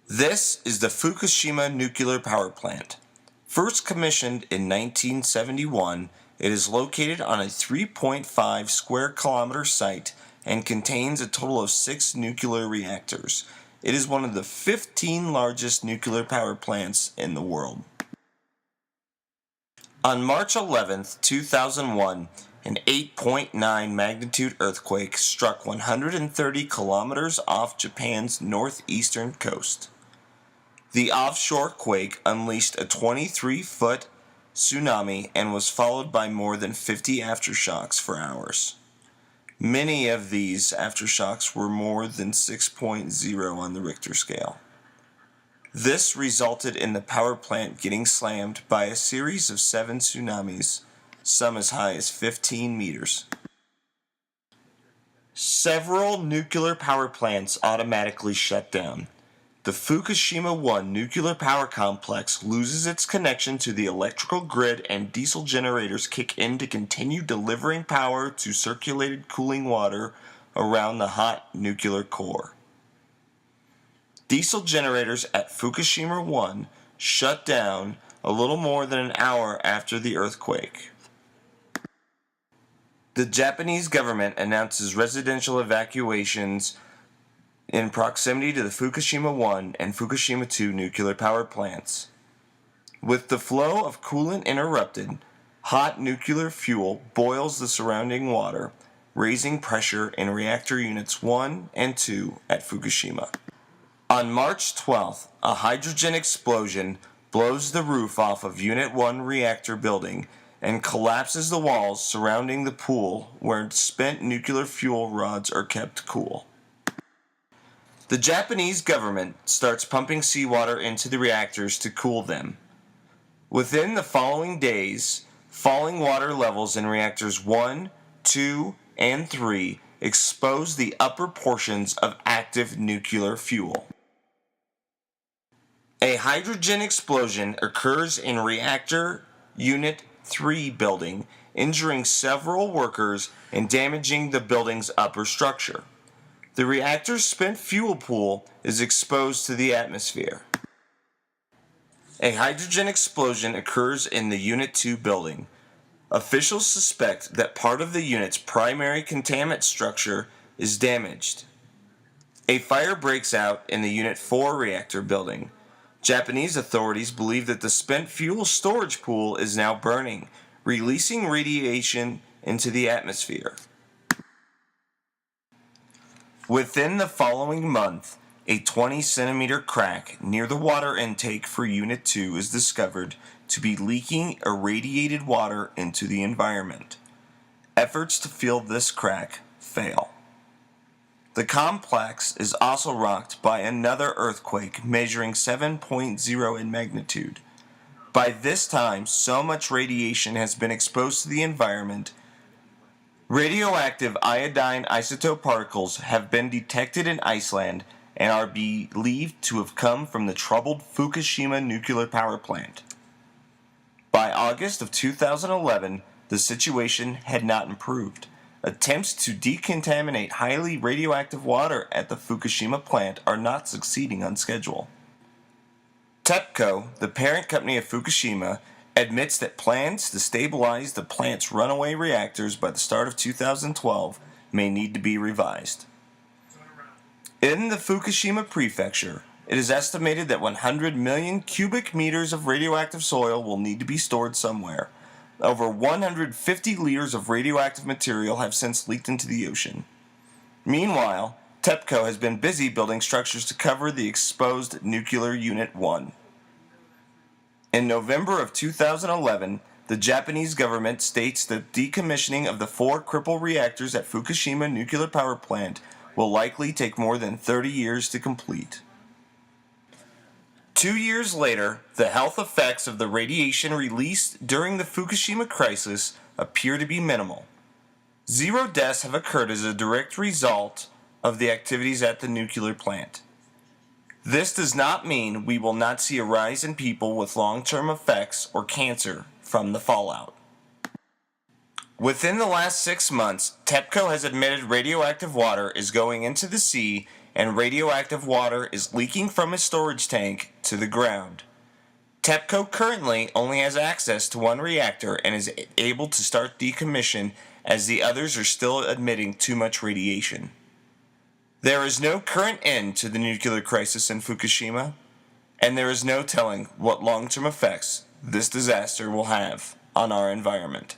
This is the Fukushima nuclear power plant. First commissioned in 1971, it is located on a 3.5 square kilometer site and contains a total of 6 nuclear reactors. It is one of the 15 largest nuclear power plants in the world. On March 11, 2001, an 8.9 magnitude earthquake struck 130 kilometers off Japan's northeastern coast. The offshore quake unleashed a 23-foot tsunami and was followed by more than 50 aftershocks for hours. Many of these aftershocks were more than 6.0 on the Richter scale. This resulted in the power plant getting slammed by a series of 7 tsunamis, some as high as 15 meters. Several nuclear power plants automatically shut down. The Fukushima 1 nuclear power complex loses its connection to the electrical grid and diesel generators kick in to continue delivering power to circulated cooling water around the hot nuclear core. Diesel generators at Fukushima 1 shut down a little more than an hour after the earthquake. The Japanese government announces residential evacuations in proximity to the Fukushima 1 and Fukushima 2 nuclear power plants. With the flow of coolant interrupted, hot nuclear fuel boils the surrounding water, raising pressure in reactor units 1 and 2 at Fukushima. On March 12th, a hydrogen explosion blows the roof off of Unit 1 reactor building and collapses the walls surrounding the pool where spent nuclear fuel rods are kept cool. The Japanese government starts pumping seawater into the reactors to cool them. Within the following days, falling water levels in reactors 1, 2, and 3 expose the upper portions of active nuclear fuel. A hydrogen explosion occurs in reactor Unit 3 building, injuring several workers and damaging the building's upper structure. The reactor's spent fuel pool is exposed to the atmosphere. A hydrogen explosion occurs in the Unit 2 building. Officials suspect that part of the unit's primary containment structure is damaged. A fire breaks out in the Unit 4 reactor building. Japanese authorities believe that the spent fuel storage pool is now burning, releasing radiation into the atmosphere. Within the following month, a 20-centimeter crack near the water intake for Unit 2 is discovered to be leaking irradiated water into the environment. Efforts to fill this crack fail. The complex is also rocked by another earthquake measuring 7.0 in magnitude. By this time, so much radiation has been exposed to the environment. Radioactive iodine isotope particles have been detected in Iceland and are believed to have come from the troubled Fukushima nuclear power plant. By August of 2011, the situation had not improved. Attempts to decontaminate highly radioactive water at the Fukushima plant are not succeeding on schedule. TEPCO, the parent company of Fukushima, admits that plans to stabilize the plant's runaway reactors by the start of 2012 may need to be revised. In the Fukushima prefecture, it is estimated that 100 million cubic meters of radioactive soil will need to be stored somewhere. Over 150 liters of radioactive material have since leaked into the ocean. Meanwhile, TEPCO has been busy building structures to cover the exposed nuclear Unit 1. In November of 2011, the Japanese government states that decommissioning of the 4 crippled reactors at Fukushima nuclear power plant will likely take more than 30 years to complete. 2 years later, the health effects of the radiation released during the Fukushima crisis appear to be minimal. 0 deaths have occurred as a direct result of the activities at the nuclear plant. This does not mean we will not see a rise in people with long-term effects or cancer from the fallout. Within the last 6 months, TEPCO has admitted radioactive water is going into the sea and radioactive water is leaking from his storage tank to the ground. TEPCO currently only has access to one reactor and is able to start decommission as the others are still emitting too much radiation. There is no current end to the nuclear crisis in Fukushima, and there is no telling what long-term effects this disaster will have on our environment.